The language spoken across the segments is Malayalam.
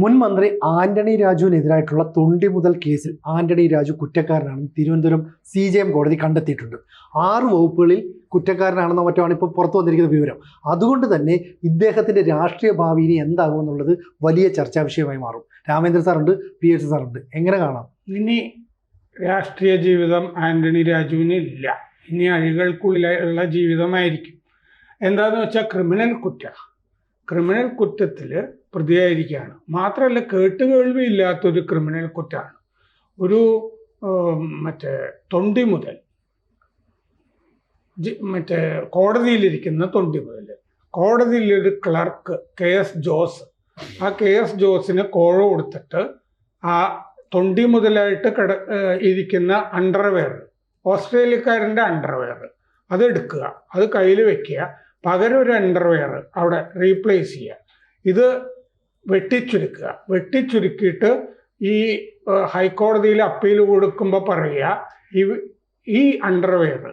മുൻ മന്ത്രി ആന്റണി രാജുവിനെതിരായിട്ടുള്ള തൊണ്ടി മുതൽ കേസിൽ ആന്റണി രാജു കുറ്റക്കാരനാണെന്ന് തിരുവനന്തപുരം CJM കോടതി കണ്ടെത്തിയിട്ടുണ്ട്. 6 വകുപ്പുകളിൽ കുറ്റക്കാരനാണെന്നോ മറ്റോ ഇപ്പോൾ പുറത്തു വന്നിരിക്കുന്ന വിവരം. അതുകൊണ്ട് തന്നെ ഇദ്ദേഹത്തിന്റെ രാഷ്ട്രീയ ഭാവി ഇനി എന്താകുമെന്നുള്ളത് വലിയ ചർച്ചാ വിഷയമായി മാറും. രാമേന്ദ്ര സാറുണ്ട്, PH സാറുണ്ട്, എങ്ങനെ കാണാം? ഇനി രാഷ്ട്രീയ ജീവിതം ആന്റണി രാജുവിന് ഇല്ല. ഇനി അഴികൾക്കുള്ളിലുള്ള ജീവിതമായിരിക്കും. എന്താന്ന് വെച്ചാൽ ക്രിമിനൽ കുറ്റത്തിൽ പ്രതിയായിരിക്കുകയാണ്. മാത്രമല്ല, കേട്ടുകേൾവി ഇല്ലാത്തൊരു ക്രിമിനൽ കുറ്റമാണ്. ഒരു തൊണ്ടി മുതൽ കോടതിയിലിരിക്കുന്ന തൊണ്ടി മുതൽ കോടതിയിലൊരു ക്ലർക്ക് KS ജോസ്, ആ KS ജോസിന് കോഴ കൊടുത്തിട്ട് ആ തൊണ്ടി മുതലായിട്ട് ഇരിക്കുന്ന അണ്ടർവെയർ, ഓസ്ട്രേലിയക്കാരൻ്റെ അണ്ടർവെയർ അതെടുക്കുക, അത് കയ്യിൽ വെക്കുക, പകരം ഒരു അണ്ടർവെയർ അവിടെ റീപ്ലേസ് ചെയ്യുക. ഇത് വെട്ടിച്ചുരുക്കിയിട്ട് ഈ ഹൈക്കോടതിയിൽ അപ്പീൽ കൊടുക്കുമ്പോൾ പറയുക, ഈ അണ്ടർവെയർ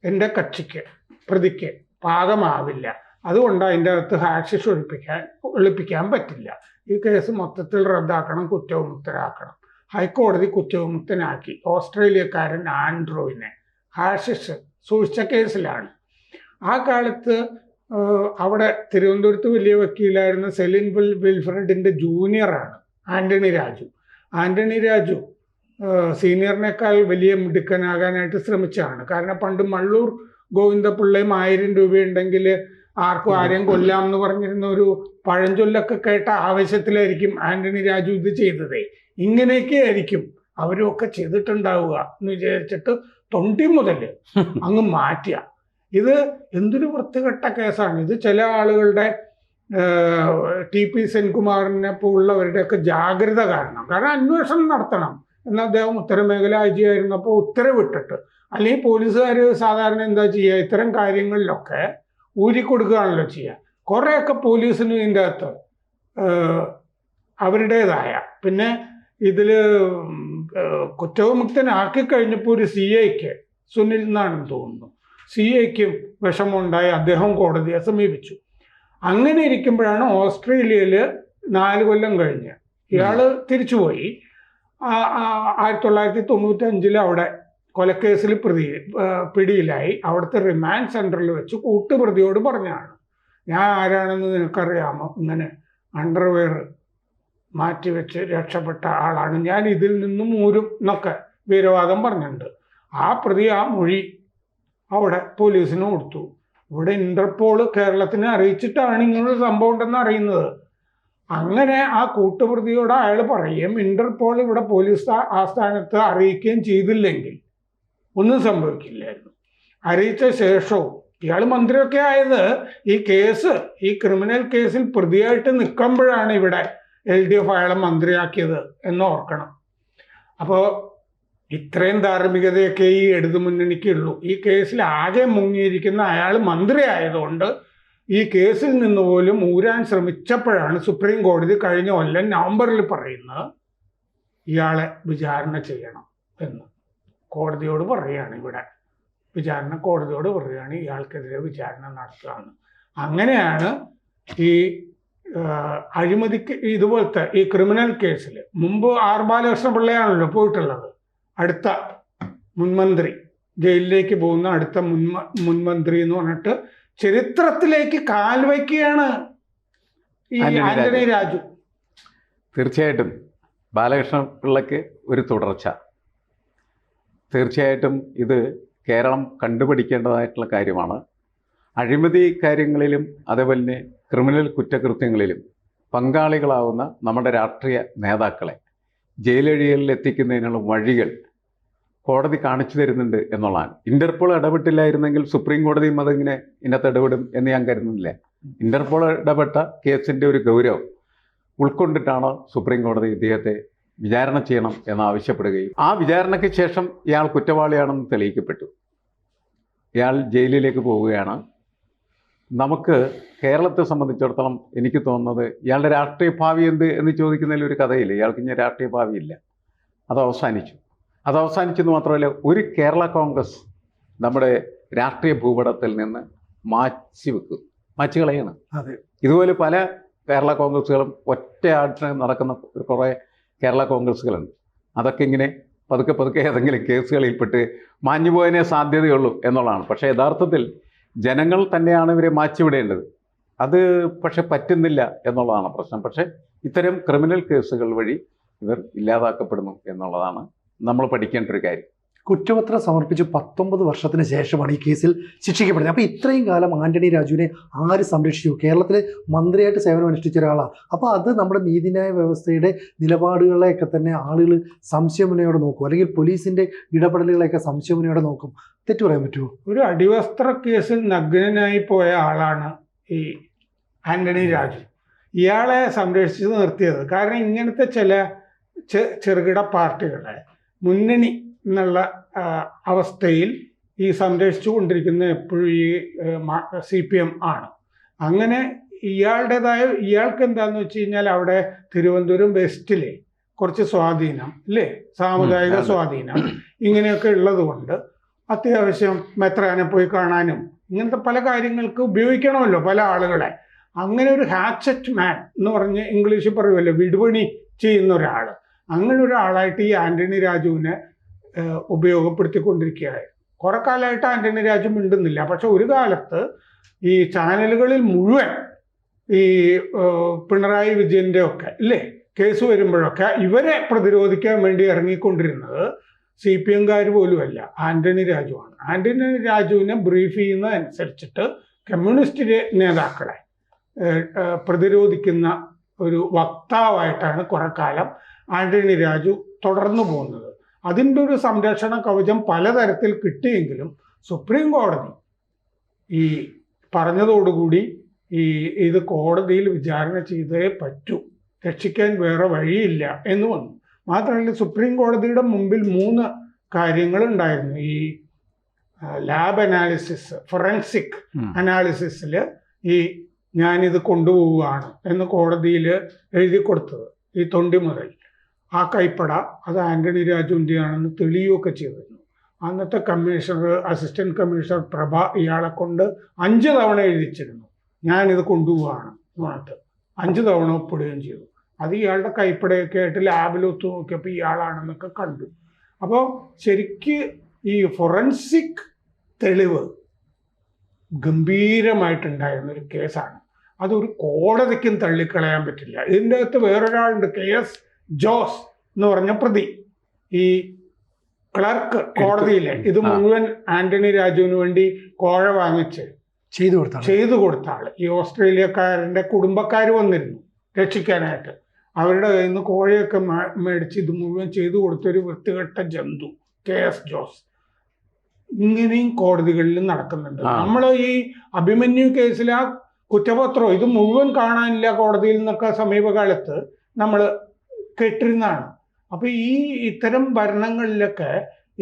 എൻ്റെ പ്രതിക്ക് പാകമാവില്ല, അതുകൊണ്ട് അതിൻ്റെ അകത്ത് ഹാഷിഷ് ഒളിപ്പിക്കാൻ പറ്റില്ല, ഈ കേസ് മൊത്തത്തിൽ റദ്ദാക്കണം, കുറ്റവിമുക്തരാക്കണം. ഹൈക്കോടതി കുറ്റവിമുക്തനാക്കി ഓസ്ട്രേലിയക്കാരൻ ആൻഡ്രോയിനെ. ഹാഷിഷ് സൂക്ഷിച്ച കേസിലാണ്. ആ കാലത്ത് അവിടെ തിരുവനന്തപുരത്ത് വലിയ വക്കീലായിരുന്ന സെലിൻ വിൽഫ്രഡിൻ്റെ ജൂനിയറാണ് ആന്റണി രാജു സീനിയറിനേക്കാൾ വലിയ മിടുക്കനാകാനായിട്ട് ശ്രമിച്ചതാണ്. കാരണം പണ്ട് മള്ളൂർ ഗോവിന്ദപിള്ളയും 1000 രൂപയുണ്ടെങ്കിൽ ആരെയും കൊല്ലാം എന്ന് പറഞ്ഞിരുന്ന ഒരു പഴഞ്ചൊല്ലൊക്കെ കേട്ട ആവേശത്തിലായിരിക്കും ആന്റണി രാജു ഇത് ചെയ്തത്. ഇങ്ങനെയൊക്കെ ആയിരിക്കും അവരും ഒക്കെ ചെയ്തിട്ടുണ്ടാവുക എന്ന് വിചാരിച്ചിട്ട് തൊണ്ടി മുതൽ അങ്ങ് മാറ്റുക. ഇത് എന്തൊരു വൃത്തികെട്ട കേസാണ്. ഇത് ചില ആളുകളുടെ TP സെൻകുമാറിനെ പോലുള്ളവരുടെയൊക്കെ ജാഗ്രത കാരണം അന്വേഷണം നടത്തണം എന്ന് അദ്ദേഹം ഉത്തരമേഖല IG ആയിരുന്നപ്പോൾ ഉത്തരവിട്ടിട്ട്, അല്ലെങ്കിൽ പോലീസുകാർ സാധാരണ എന്താ ചെയ്യുക, ഇത്തരം കാര്യങ്ങളിലൊക്കെ ഊരിക്കൊടുക്കുകയാണല്ലോ ചെയ്യുക. കുറേയൊക്കെ പോലീസിന് ഇതിൻ്റെ അകത്ത് അവരുടേതായ, പിന്നെ ഇതിൽ കുറ്റവിമുക്തനാക്കി കഴിഞ്ഞപ്പോൾ ഒരു CIക്ക്, സുനിൽ എന്നാണെന്ന് തോന്നുന്നു, CIക്കും വിഷമമുണ്ടായി, അദ്ദേഹം കോടതിയെ സമീപിച്ചു. അങ്ങനെ ഇരിക്കുമ്പോഴാണ് ഓസ്ട്രേലിയയിൽ 4 കൊല്ലം കഴിഞ്ഞ് ഇയാൾ തിരിച്ചുപോയി. 1995 അവിടെ കൊലക്കേസിൽ പിടിയിലായി. അവിടുത്തെ റിമാൻഡ് സെൻറ്ററിൽ വെച്ച് കൂട്ടുപ്രതിയോട് പറഞ്ഞാണ്, ഞാൻ ആരാണെന്ന് നിനക്കറിയാമോ, ഇങ്ങനെ അണ്ടർവെയർ മാറ്റിവെച്ച് രക്ഷപ്പെട്ട ആളാണ് ഞാൻ, ഇതിൽ നിന്നും ഊരും എന്നൊക്കെ വീരവാദം പറഞ്ഞിട്ടുണ്ട്. ആ പ്രതി ആ മൊഴി അവിടെ പോലീസിന് കൊടുത്തു. ഇവിടെ ഇന്റർപോൾ കേരളത്തിനെ അറിയിച്ചിട്ടാണ് ഇങ്ങനൊരു സംഭവം ഉണ്ടെന്ന് അറിയുന്നത്. അങ്ങനെ ആ കൂട്ടുപ്രതിയോട് അയാൾ പറയുകയും ഇന്റർപോൾ ഇവിടെ പോലീസ് ആസ്ഥാനത്ത് അറിയിക്കുകയും ചെയ്തില്ലെങ്കിൽ ഒന്നും സംഭവിക്കില്ലായിരുന്നു. അറിയിച്ച ശേഷവും ഇയാൾ മന്ത്രിയൊക്കെ ആയത് ഈ ക്രിമിനൽ കേസിൽ പ്രതിയായിട്ട് നിൽക്കുമ്പോഴാണ് ഇവിടെ LDF അയാളെ മന്ത്രിയാക്കിയത് എന്ന് ഓർക്കണം. അപ്പോൾ ഇത്രയും ധാർമ്മികതയൊക്കെ ഈ ഇടതുമുന്നണിക്കുള്ളൂ. ഈ കേസിൽ ആകെ മുങ്ങിയിരിക്കുന്ന അയാൾ മന്ത്രി ആയതുകൊണ്ട് ഈ കേസിൽ നിന്ന് പോലും ഊരാൻ ശ്രമിച്ചപ്പോഴാണ് സുപ്രീം കോടതി കഴിഞ്ഞ കൊല്ലം നവംബറിൽ പറയുന്നത് ഇയാളെ വിചാരണ ചെയ്യണം എന്ന് കോടതിയോട് പറയുകയാണ്. കോടതിയോട് പറയുകയാണ് ഇയാൾക്കെതിരെ വിചാരണ നടത്തുകയെന്ന്. അങ്ങനെയാണ് ഈ അഴിമതിക്ക് ഇതുപോലത്തെ ഈ ക്രിമിനൽ കേസിൽ മുമ്പ് ബാലകൃഷ്ണപിള്ളയാണല്ലോ പോയിട്ടുള്ളത്, അടുത്ത മുൻമന്ത്രി, ജയിലിലേക്ക് പോകുന്ന അടുത്ത മുൻമന്ത്രി എന്ന് പറഞ്ഞിട്ട് ചരിത്രത്തിലേക്ക് കാൽവയ്ക്കുകയാണ് ഈ ആന്റണി രാജു. തീർച്ചയായിട്ടും ബാലകൃഷ്ണപിള്ളയ്ക്ക് ഒരു തുടർച്ച. തീർച്ചയായിട്ടും ഇത് കേരളം കണ്ടുപിടിക്കേണ്ടതായിട്ടുള്ള കാര്യമാണ്. അഴിമതി കാര്യങ്ങളിലും അതേപോലെ തന്നെ ക്രിമിനൽ കുറ്റകൃത്യങ്ങളിലും പങ്കാളികളാവുന്ന നമ്മുടെ രാഷ്ട്രീയ നേതാക്കളെ ജയിലഴികളിൽ എത്തിക്കുന്നതിനുള്ള വഴികൾ കോടതി കാണിച്ചു തരുന്നുണ്ട് എന്നുള്ളതാണ്. ഇന്റർപോൾ ഇടപെട്ടില്ലായിരുന്നെങ്കിൽ സുപ്രീം കോടതിയും അതിങ്ങനെ ഇതിനകത്ത് ഇടപെടും എന്ന് ഞാൻ കരുതുന്നില്ല. ഇന്റർപോൾ ഇടപെട്ട കേസിൻ്റെ ഒരു ഗൗരവം ഉൾക്കൊണ്ടിട്ടാണ് സുപ്രീം കോടതി ഇദ്ദേഹത്തെ വിചാരണ ചെയ്യണം എന്നാവശ്യപ്പെടുകയും ആ വിചാരണയ്ക്ക് ശേഷം ഇയാൾ കുറ്റവാളിയാണെന്ന് തെളിയിക്കപ്പെട്ടു. ഇയാൾ ജയിലിലേക്ക് പോവുകയാണ്. നമുക്ക് കേരളത്തെ സംബന്ധിച്ചിടത്തോളം എനിക്ക് തോന്നുന്നത് ഇയാളുടെ രാഷ്ട്രീയ ഭാവി എന്ത് എന്ന് ചോദിക്കുന്നതിൽ ഒരു കഥയില്ല. ഇയാൾക്ക് ഇനി രാഷ്ട്രീയ ഭാവിയില്ല, അത് അവസാനിച്ചെന്ന് മാത്രമല്ല, ഒരു കേരള കോൺഗ്രസ് നമ്മുടെ രാഷ്ട്രീയ ഭൂപടത്തിൽ നിന്ന് മാറ്റി കളയാണ്. അതെ, ഇതുപോലെ പല കേരള കോൺഗ്രസ്സുകളും ഒറ്റയായിട്ട് നടക്കുന്ന കുറേ കേരള കോൺഗ്രസ്സുകളുണ്ട്. അതൊക്കെ ഇങ്ങനെ പതുക്കെ പതുക്കെ ഏതെങ്കിലും കേസുകളിൽപ്പെട്ട് മാഞ്ഞുപോയതിനേ സാധ്യതയുള്ളൂ എന്നുള്ളതാണ്. പക്ഷേ യഥാർത്ഥത്തിൽ ജനങ്ങൾ തന്നെയാണ് ഇവരെ മാറ്റിവിടേണ്ടത്. അത് പക്ഷെ പറ്റുന്നില്ല എന്നുള്ളതാണ് പ്രശ്നം. പക്ഷേ ഇത്തരം ക്രിമിനൽ കേസുകൾ വഴി ഇവർ ഇല്ലാതാക്കപ്പെടുന്നു എന്നുള്ളതാണ് നമ്മൾ പഠിക്കേണ്ട ഒരു കാര്യം. കുറ്റപത്രം സമർപ്പിച്ച് 19 വർഷത്തിന് ശേഷമാണ് ഈ കേസിൽ ശിക്ഷിക്കപ്പെടുന്നത്. അപ്പോൾ ഇത്രയും കാലം ആന്റണി രാജുവിനെ ആര് സംരക്ഷിച്ചു? കേരളത്തിലെ മന്ത്രിയായിട്ട് സേവനം അനുഷ്ഠിച്ച ഒരാളാണ്. അപ്പോൾ അത് നമ്മുടെ നീതിന്യായ വ്യവസ്ഥയുടെ നിലപാടുകളെയൊക്കെ തന്നെ ആളുകൾ സംശയമുനയോടെ നോക്കും, അല്ലെങ്കിൽ പോലീസിൻ്റെ ഇടപെടലുകളെയൊക്കെ സംശയമുനയോടെ നോക്കും. തെറ്റു പറയാൻ പറ്റുമോ? ഒരു അടിവസ്ത്ര കേസിൽ നഗ്നനായി പോയ ആളാണ് ഈ ആന്റണി രാജു. ഇയാളെ സംരക്ഷിച്ച് നിർത്തിയത് കാരണം ഇങ്ങനത്തെ ചില ചെറുകിട പാർട്ടികളെ മുന്നണി എന്നുള്ള അവസ്ഥയിൽ ഈ സംരക്ഷിച്ചു കൊണ്ടിരിക്കുന്ന എപ്പോഴും ഈ CPM ആണ്. അങ്ങനെ ഇയാൾക്ക് എന്താന്ന് വെച്ച് കഴിഞ്ഞാൽ അവിടെ തിരുവനന്തപുരം വെസ്റ്റിലെ കുറച്ച് സ്വാധീനം അല്ലേ, സാമുദായിക സ്വാധീനം ഇങ്ങനെയൊക്കെ ഉള്ളത് കൊണ്ട് അത്യാവശ്യം മെത്രാനെ പോയി കാണാനും ഇങ്ങനത്തെ പല കാര്യങ്ങൾക്ക് ഉപയോഗിക്കണമല്ലോ പല ആളുകളെ. അങ്ങനെ ഒരു ഹാച്ചറ്റ് മാൻ എന്ന് പറഞ്ഞ് ഇംഗ്ലീഷിൽ പറയുമല്ലോ, വിടുപണി ചെയ്യുന്ന ഒരാൾ, അങ്ങനെ ഒരാളായിട്ട് ഈ ആന്റണി രാജുവിനെ ഉപയോഗപ്പെടുത്തിക്കൊണ്ടിരിക്കുകയായിരുന്നു. കുറെ കാലമായിട്ട് ആന്റണി രാജു മിണ്ടുന്നില്ല. പക്ഷെ ഒരു കാലത്ത് ഈ ചാനലുകളിൽ മുഴുവൻ ഈ പിണറായി വിജയൻ്റെ ഒക്കെ ഇല്ലേ കേസ് വരുമ്പോഴൊക്കെ ഇവരെ പ്രതിരോധിക്കാൻ വേണ്ടി ഇറങ്ങിക്കൊണ്ടിരുന്നത് CPM-കാർ പോലുമല്ല, ആന്റണി രാജുവാണ്. ആന്റണി രാജുവിനെ ബ്രീഫ് ചെയ്യുന്നതനുസരിച്ചിട്ട് കമ്മ്യൂണിസ്റ്റ് നേതാക്കളെ പ്രതിരോധിക്കുന്ന ഒരു വക്താവായിട്ടാണ് കുറെ കാലം ആന്റണി രാജു തുടർന്നു പോകുന്നത്. അതിൻ്റെ ഒരു സംരക്ഷണ കവചം പലതരത്തിൽ കിട്ടിയെങ്കിലും സുപ്രീം കോടതി ഈ പറഞ്ഞതോടുകൂടി ഇത് കോടതിയിൽ വിചാരണ ചെയ്തേ പറ്റൂ, രക്ഷിക്കാൻ വേറെ വഴിയില്ല എന്ന് വന്നു. മാത്രമല്ല സുപ്രീം കോടതിയുടെ മുമ്പിൽ 3 കാര്യങ്ങളുണ്ടായിരുന്നു. ഈ ലാബ് അനാലിസിസ്, ഫോറൻസിക് അനാലിസിസിൽ ഈ ഞാനിത് കൊണ്ടുപോവുകയാണ് എന്ന് കോടതിയിൽ എഴുതി കൊടുത്തത്, ഈ തൊണ്ടി മുതൽ ആ കൈപ്പട അത് ആന്റണി രാജുവിൻ്റെ ആണെന്ന് തെളിയുകയൊക്കെ ചെയ്തിരുന്നു. അന്നത്തെ കമ്മീഷണർ, അസിസ്റ്റന്റ് കമ്മീഷണർ പ്രഭ ഇയാളെ കൊണ്ട് 5 തവണ എഴുതിച്ചിരുന്നു, ഞാനിത് കൊണ്ടുപോവുകയാണ് എന്ന് പറഞ്ഞിട്ട് 5 തവണ ഒപ്പിടുകയും ചെയ്തു. അത് ഇയാളുടെ കൈപ്പടയൊക്കെ ആയിട്ട് ലാബിൽ ഒത്തു നോക്കിയപ്പോൾ ഇയാളാണെന്നൊക്കെ കണ്ടു. അപ്പോൾ ശരിക്ക് ഈ ഫോറൻസിക് തെളിവ് ഗംഭീരമായിട്ടുണ്ടായിരുന്നൊരു കേസാണ്. അതൊരു കോടതിക്കും തള്ളിക്കളയാൻ പറ്റില്ല. ഇതിൻ്റെ അകത്ത് വേറൊരാളുണ്ട്, KS ജോസ് എന്ന് പറഞ്ഞ പ്രതി, ഈ ക്ലർക്ക് കോടതിയിലെ ഇത് മുഴുവൻ ആന്റണി രാജുവിന് വേണ്ടി കോഴ വാങ്ങിച്ച് ചെയ്തു കൊടുത്ത ആള്. ഈ ഓസ്ട്രേലിയക്കാരൻ്റെ കുടുംബക്കാർ വന്നിരുന്നു രക്ഷിക്കാനായിട്ട്, അവരുടെ കയ്യിൽ നിന്ന് കോഴയൊക്കെ മേടിച്ച് ഇത് മുഴുവൻ ചെയ്തു കൊടുത്തൊരു വൃത്തികെട്ട ജന്തു KS ജോസ്. ഇങ്ങനെയും കോടതികളിൽ നടക്കുന്നുണ്ട്. നമ്മൾ ഈ അഭിമന്യു കേസിൽ ആ കുറ്റപത്രം ഇത് മുഴുവൻ കാണാനില്ല കോടതിയിൽ നിന്നൊക്കെ സമീപകാലത്ത് നമ്മൾ കേട്ടിരുന്നതാണ്. അപ്പൊ ഇത്തരം ഭരണങ്ങളിലൊക്കെ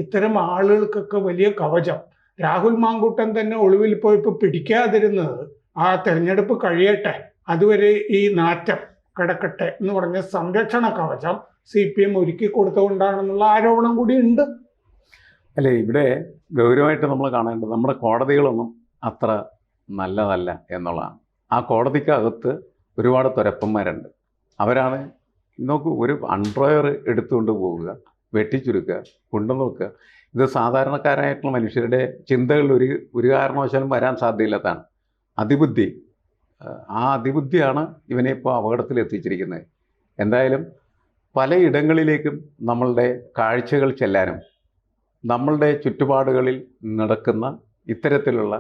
ഇത്തരം ആളുകൾക്കൊക്കെ വലിയ കവചം. രാഹുൽ മാങ്കൂട്ടൻ തന്നെ ഒളിവിൽ പോയപ്പോൾ പിടിക്കാതിരുന്നത് ആ തെരഞ്ഞെടുപ്പ് കഴിയട്ടെ, അതുവരെ ഈ നാറ്റം കിടക്കട്ടെ എന്ന് പറഞ്ഞ സംരക്ഷണ കവചം CPM ഒരുക്കി കൊടുത്തുകൊണ്ടാണെന്നുള്ള ആരോപണം കൂടി ഉണ്ട്. അല്ലേ, ഇവിടെ ഗൗരവമായിട്ട് നമ്മൾ കാണേണ്ടത് നമ്മുടെ കോടതികളൊന്നും അത്ര നല്ലതല്ല എന്നുള്ളതാണ്. ആ കോടതിക്കകത്ത് ഒരുപാട് തുരപ്പന്മാരുണ്ട്. അവരാണ് നോക്കൂ, ഒരു അൺഡ്രോയർ എടുത്തുകൊണ്ട് പോവുക, വെട്ടിച്ചുരുക്കുക, കൊണ്ടുനോക്കുക. ഇത് സാധാരണക്കാരായിട്ടുള്ള മനുഷ്യരുടെ ചിന്തകളിൽ ഒരു കാരണവശാലും വരാൻ സാധ്യതയില്ലാത്തതാണ്. അതിബുദ്ധി, ആ അതിബുദ്ധിയാണ് ഇവനെ ഇപ്പോൾ അപകടത്തിലെത്തിച്ചിരിക്കുന്നത്. എന്തായാലും പലയിടങ്ങളിലേക്കും നമ്മളുടെ കാഴ്ചകൾ ചെല്ലാനും നമ്മളുടെ ചുറ്റുപാടുകളിൽ നടക്കുന്ന ഇത്തരത്തിലുള്ള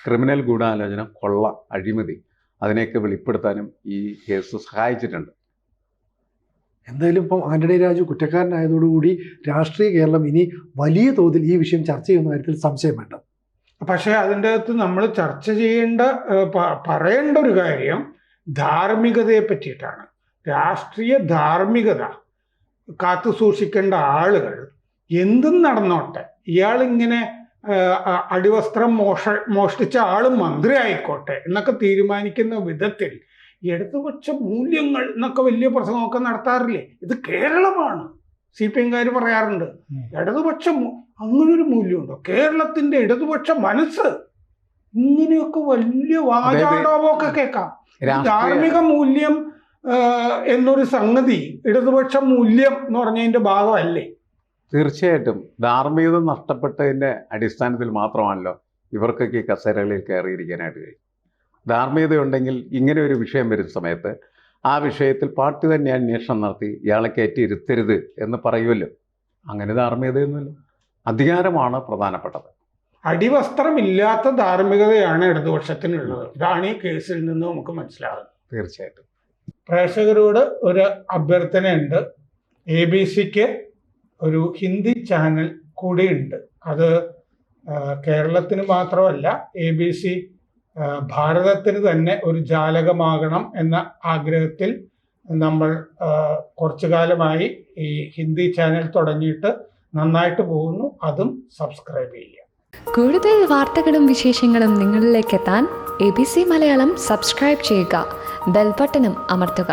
ക്രിമിനൽ ഗൂഢാലോചന, കൊള്ള, അഴിമതി അതിനെയൊക്കെ വെളിപ്പെടുത്താനും ഈ കേസ് സഹായിച്ചിട്ടുണ്ട്. എന്തായാലും ഇപ്പം ആന്റണി രാജു കുറ്റക്കാരനായതോടുകൂടി രാഷ്ട്രീയ കേരളം ഇനി വലിയ തോതിൽ ഈ വിഷയം ചർച്ച ചെയ്യുന്ന കാര്യത്തിൽ സംശയം വേണ്ട. പക്ഷേ അതിൻ്റെ അകത്ത് നമ്മൾ ചർച്ച ചെയ്യേണ്ട പറയേണ്ട ഒരു കാര്യം ധാർമ്മികതയെ പറ്റിയിട്ടാണ്. രാഷ്ട്രീയ ധാർമ്മികത കാത്തു സൂക്ഷിക്കേണ്ട ആളുകൾ എന്തും നടന്നോട്ടെ, ഇയാളിങ്ങനെ അടിവസ്ത്രം മോഷ്ടിച്ച ആൾ മന്ത്രി ആയിക്കോട്ടെ എന്നൊക്കെ തീരുമാനിക്കുന്ന വിധത്തിൽ ഇടതുപക്ഷ മൂല്യങ്ങൾ എന്നൊക്കെ വലിയ പ്രസംഗമൊക്കെ നടത്താറില്ലേ? ഇത് കേരളമാണ്. CPM-കാർ പറയാറുണ്ട് ഇടതുപക്ഷം അങ്ങനൊരു മൂല്യമുണ്ടോ? കേരളത്തിൻ്റെ ഇടതുപക്ഷ മനസ്സ് ഇങ്ങനെയൊക്കെ വലിയ വാചാടോപമൊക്കെ കേൾക്കാം. രാഷ്ട്രീയ ധാർമ്മിക മൂല്യം എന്നൊരു സംഗതി ഇടതുപക്ഷ മൂല്യം എന്ന് പറഞ്ഞതിന്റെ ഭാഗമല്ലേ? തീർച്ചയായിട്ടും ധാർമ്മികത നഷ്ടപ്പെട്ടതിൻ്റെ അടിസ്ഥാനത്തിൽ മാത്രമാണല്ലോ ഇവർക്കൊക്കെ ഈ കസേരകളിൽ കയറിയിരിക്കാനായിട്ട് കഴിയും. ധാർമ്മികതയുണ്ടെങ്കിൽ ഇങ്ങനെ ഒരു വിഷയം വരുന്ന സമയത്ത് ആ വിഷയത്തിൽ പാർട്ടി തന്നെ അന്വേഷണം നടത്തി ഇയാളെ കയറ്റി ഇരുത്തരുത് എന്ന് പറയുമല്ലോ. അങ്ങനെ ധാർമ്മികതയൊന്നുമില്ല, അധികാരമാണ് പ്രധാനപ്പെട്ടത്. അടിവസ്ത്രമില്ലാത്ത ധാർമ്മികതയാണ് ഇടതുപക്ഷത്തിനുള്ളത്. ഇതാണ് ഈ കേസിൽ നിന്ന് നമുക്ക് മനസ്സിലാകുന്നത്. തീർച്ചയായിട്ടും. പ്രേക്ഷകരോട് ഒരു അഭ്യർത്ഥനയുണ്ട്. ABC-ക്ക് ഒരു ഹിന്ദി ചാനൽ കൂടിയുണ്ട്. അത് കേരളത്തിന് മാത്രമല്ല, ABC ഭാരതത്തിന് തന്നെ ഒരു ജാലകമാകണം എന്ന ആഗ്രഹത്തിൽ നമ്മൾ കുറച്ചു കാലമായി ഈ ഹിന്ദി ചാനൽ തുടങ്ങിയിട്ട് നന്നായിട്ട് പോകുന്നു. അതും സബ്സ്ക്രൈബ് ചെയ്യുക. കൂടുതൽ വാർത്തകളും വിശേഷങ്ങളും നിങ്ങളിലേക്ക് എത്താൻ ABC മലയാളം സബ്സ്ക്രൈബ് ചെയ്യുക, ബെൽ ബട്ടണും അമർത്തുക.